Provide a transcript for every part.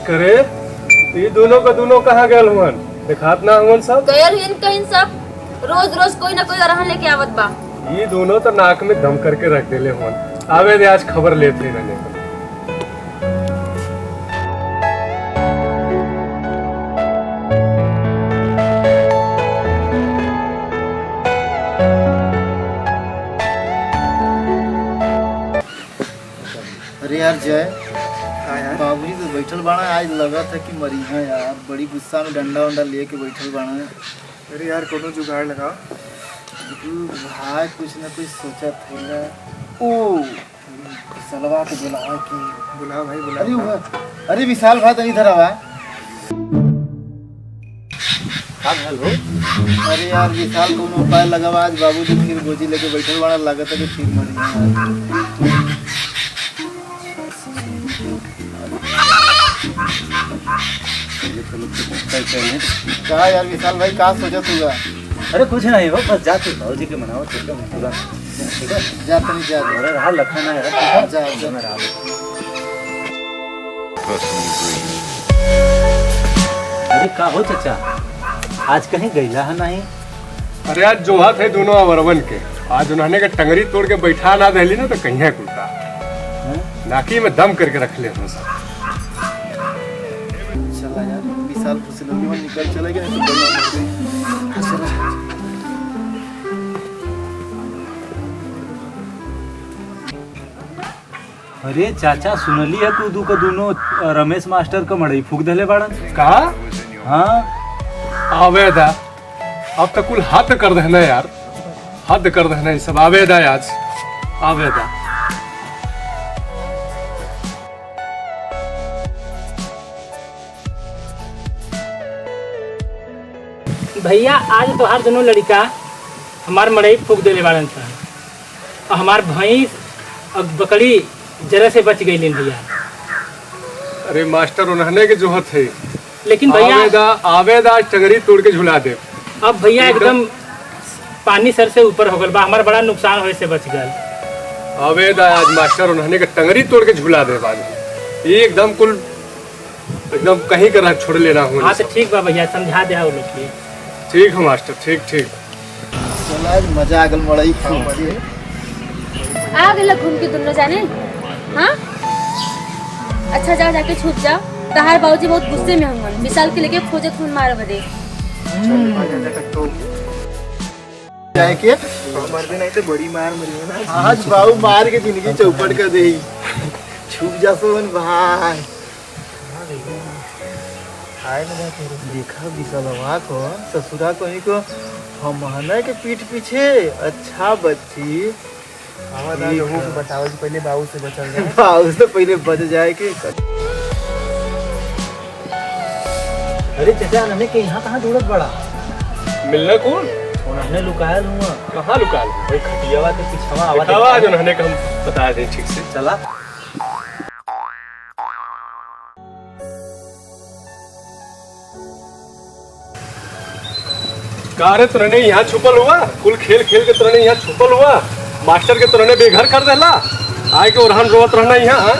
करे ये दोनों का दोनों कहाँ गए हुवन दिखात ना हुवन सब गयल हिन कहीं सब रोज रोज कोई ना कोई रहन लेके आवत बा। ये दोनों तो नाक में दम करके रख देले हुवन आवे दे आज खबर लेते रहने अरे यार जय बाबूजी तो बैठल बाड़ा आज लगा था कि मरी है यार बड़ी गुस्सा में डंडा वंडा लेके बैठल बाड़ा। अरे यार कोनो जुगाड़ लगाओ। भाई कुछ ना कुछ सोचा था ओ सलवा के बुला के बुलाओ भाई अरे बुलाओ। हुआ अरे विशाल भाई तो इधर आवा। अरे यार विशाल को उपाय लगावा आज बाबूजी फिर गोजी लेके बैठल बाड़ा लगा था कि फिर मरी है। कहा यार विशाल भाई कहा सोचा तूगा? अरे कुछ नहीं हो बस जा तू भाजी के मनाओ ठीक है पूरा ठीक है जा तो नहीं जा अरे रहा लखन है यार जा जा मैं रहा अरे का हो चाचा आज कहीं गईला है नहीं? अरे आज जो हाथ है दोनों अवरवन के आज उन्होंने का टंगरी तोड़ के बैठा ना दहली ना तो कहीं है कुलता नाकी में दम करके रख ले हम सब। चला यार विशाल फुसलोगी में निकल चलेगा नहीं तो बढ़िया मर गई। चला अरे चाचा सुनली है तू दू का दोनों रमेश मास्टर का मड़ई फूक दले बाड़न कहा हाँ आवेदा अब तक कुल हद कर देना यार हद कर देना ये सब आवेदा आज आवेदा। भैया आज तोहार दोनों लड़का हमार मड़ई फूक देले बाड़न सन और हमार भैंस और बकरी जरा से बच गई भैया। अरे मास्टर उन्होंने के जोहत है लेकिन भैया आवेदा आवेदा टंगरी तोड़ के झुला दे। अब भैया एकदम पानी सर से ऊपर हो गल बा हमार बड़ा नुकसान होए से बच गल। आवेदा आज मास्टर उन्होंने के टंगरी तोड़ के झुला दे बाद ये एकदम कुल एकदम कहीं का राह छोड़ लेना हो। हाँ तो ठीक बा भैया समझा दे वो लोग के। ठीक है मास्टर ठीक ठीक। चला आज मजा आ गल मड़ई फूक के। आ गए घूम के दोनों जाने। हाँ अच्छा जाओ जाके छुप जाओ तहार बाबूजी बहुत गुस्से में होंगे विशाल के लेके खोजे खून मार भरे। जाए के मर भी नहीं तो बड़ी मार मरी है ना। आज बाबू मार के जिंदगी चौपट कर दे छुप जा सोन भाई। देखा विशालवा को ससुरा कहीं को हमने के पीठ पीछे अच्छा बच्ची बताओ जी पहले बाबू से बचल जाए। बाबू से पहले बच जाए के। अरे चाचा नन्हे के यहाँ कहाँ दौड़त बड़ा मिलना कौन उन्होंने लुकायल हुआ कहाँ लुका भाई खटियावा के पिछवा आवाज उन्होंने का हम बता दें ठीक से। चला कारे तुरने यहाँ छुपल हुआ कुल खेल खेल के तुरने यहाँ छुपल हुआ मास्टर के तुरने बेघर कर देला आए के उरहन रोवत रहना यहाँ।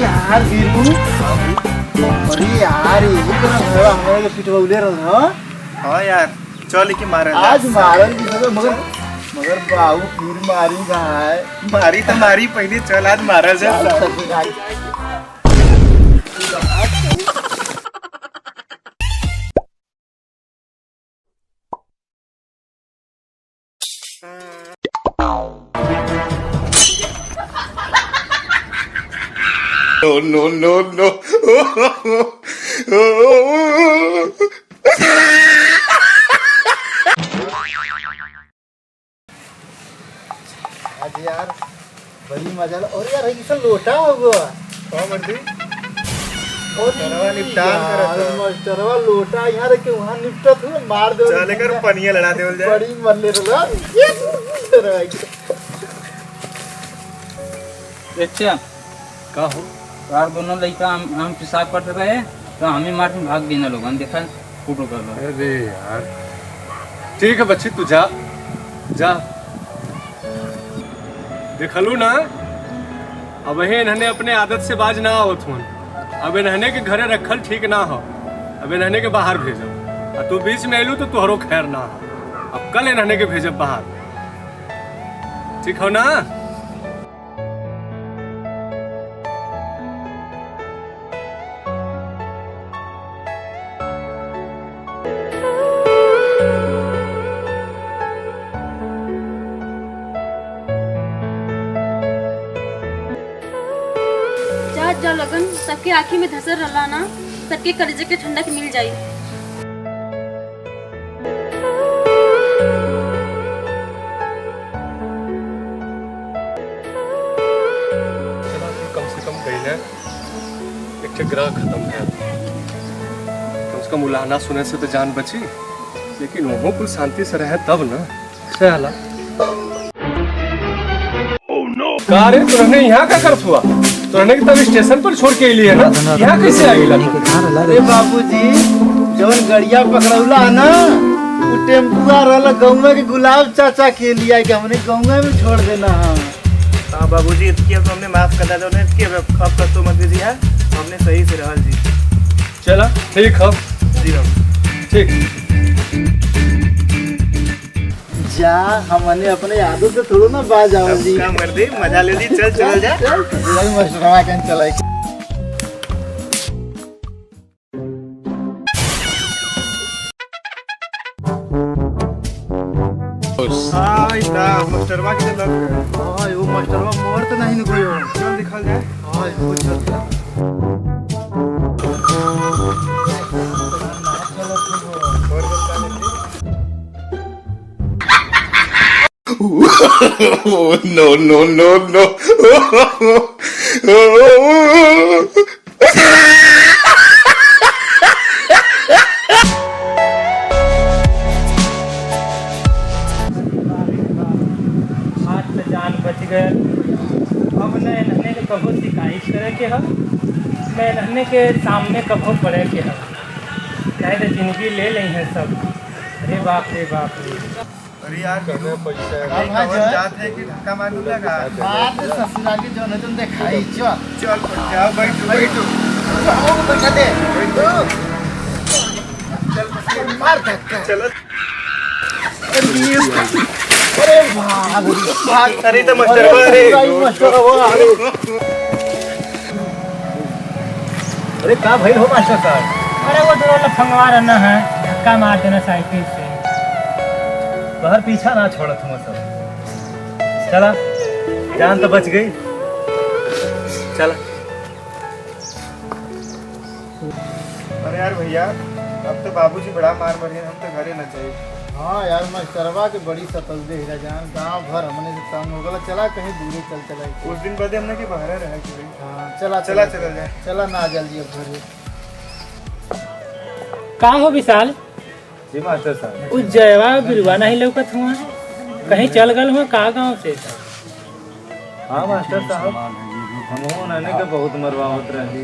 यार वीरू अरे यार ये तो हमारे पिटवौले रह। हाँ यार चल के मारे आज मारन की जगह मगर मगर बाबू फिर मारी भाई। मारी तो मारी पहले चल आज मारा जाए। No, no, no, no. आज यार बड़ी मजा और यार ये लोटा होगा और चरवा निपटान करत हो। मास्टरवा लोटा यहाँ रख के वहाँ निपटत हो मार दो चले कर पनिया लड़ा देवल जाए। बड़ी मरले रहा अच्छा का हो यार दोनों लड़का हम पेशाब कर रहे तो हमें मार में भाग देना लोग देखा फोटो कर लो। अरे यार ठीक है बच्ची तू जा जा देखलू ना, अब इन्हने अपने आदत से बाज ना आवत हुन। अब इन्हने के घरे रखल ठीक ना हो, अब इन्हने के बाहर भेजो। और तू बीच में एलू तो तुहरो खैर ना हो। अब कल इन्हने के भेजब बाहर, ठीक हो ना? जा लगन सबके आँखी में धसर रहा ना, सबके कलेजे के ठंडक मिल जाई। कम से कम गई एक ग्रह खत्म है। कम से कम उलाहना सुने से तो जान बची, लेकिन वो कुल शांति से रहे तब ना। चला का रे, तुमने यहाँ का कर हुआ? तुमने तब स्टेशन पर छोड़ के लिए ना, यहाँ कैसे आ गया? अरे बाबूजी, जवन गड़िया पकड़ौला है ना, वो टेम्पुआ रहला गौवा के गुलाब चाचा के लिया कि हमने गौवा में छोड़ देना है। हाँ बाबूजी, इसकी अब हमने माफ कर दिया, इसकी अब कस्तो मत दीजिए, हमने सही से रहल जी। चला ठीक है जी बाबू। ठीक। जा हमने अपने यादों से थोड़ा ना बाज आओ जी। काम कर दी, मजा ले ली, चल चल जा। मास्टरवा कहीं चला मास्टरवा के लग गए। हाँ वो मास्टरवा मोर तो नहीं कोई हो। चल दिखल जाए। हाँ वो चल Oh, no, no, no, no. आज तो जान बच गए। अब न नहने के कभो शिकायत करे के हम, न नहने के सामने कभो पड़े के हम। चाहे तो जिंदगी ले लें हैं सब। अरे बाप रे बाप रे। अरे यार पैसा अब हाँ जो है। जात है कि धक्का मार लगा। बात ससुराल की जो न तुम दिखाई चल चल जाओ, बैठो बैठो। बैठा दे मार धक्का। चलो। अरे भाग भाग। अरे तो मास्टरवा रे। अरे का भाई हो मास्टर साहब? अरे वो दोनों लफंगवा रहना है, धक्का मार देना साइकिल से। बाहर पीछा ना छोड़त हूँ सब। चला, जान तो बच गई। चला। अरे यार भैया, अब तो बाबूजी बड़ा मार मरे, हम तो घरे न चाहिए। हाँ यार मास्टरवा के बड़ी सतल दे जान, गांव भर हमने से तंग हो गया। चला कहीं दूर चल चला। उस दिन बाद हमने कि बाहर रहा कि भाई। हाँ चला चला चला जाए। चला ना जल्दी अब घरे। कहाँ हो विशाल? जी मास्टर साहब। उस जयवा बिरवा नहीं लौकत हुआ, कहीं चल गल हुआ का गाँव से? हाँ मास्टर साहब, हम उन्होंने के बहुत मरवावत रही,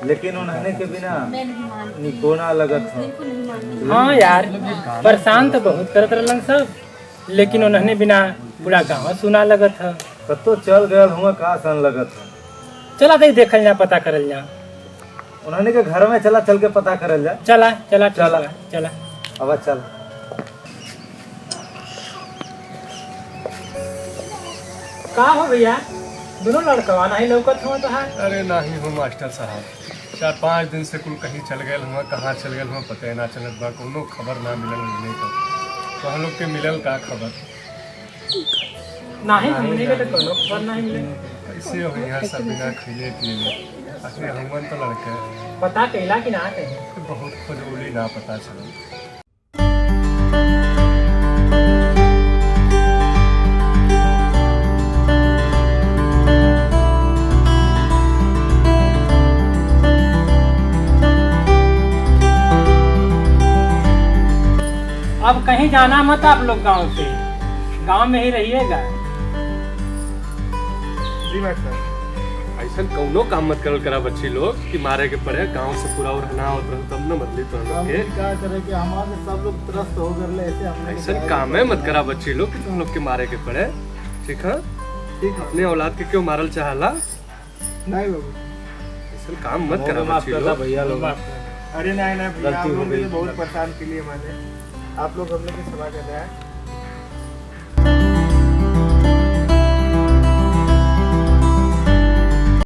लेकिन उन्होंने के बिना निको ना लगत हो। हाँ यार, परेशान तो बहुत करत रहलन सब, लेकिन उन्होंने बिना पूरा गाँव सुना लगत है। तब तो चल गया हुआ का सन लगत है। चला तो देखल जा, पता करल जा। उन्होंने के घर में चला, चल के पता करल जा। चला चला चला। चला चला। अब चल। का हो भैया, दोनों लड़कवा नहीं लौकत हुआ तो है? अरे नहीं हो मास्टर साहब, 4-5 दिन से कुल कहीं चल गए हुआ, कहाँ चल गए हुआ पता ना चलत बा। कोनो खबर ना मिलल मिलने का। तो हम लोग के मिलल का खबर? नहीं हमने के तो कोनो खबर नहीं मिले। ऐसे हो यहाँ सब बिना खिले पिए। आखिर हमन तो लड़के पता कैला कि ना कहीं? बहुत खोजोली ना पता चला। अब कहीं जाना मत आप लोग गांव से, गांव में ही रहिएगा। जी मास्टर। ऐसा कौनो काम मत करल करा बच्ची लोग कि मारे के पड़े। गांव से पूरा रहना होत रहे तब न बदली तो हम लोग के। क्या करे कि हमारे सब लोग त्रस्त हो गए ऐसे हमने। ऐसा कामे मत करा बच्ची लोग कि तुम लोग के मारे के पड़े। ठीक है? ठीक है अपने औलाद के क्यों मारल चाहला? नहीं बाबू। ऐसा काम मत करा माफ बच्ची करता लोग। भैया लोग। अरे नहीं भैया, गलती आप हो लोग गई। मुझे बहुत परेशान के लिए मैंने, आप लोग हम लोग की सेवा कर रहे हैं।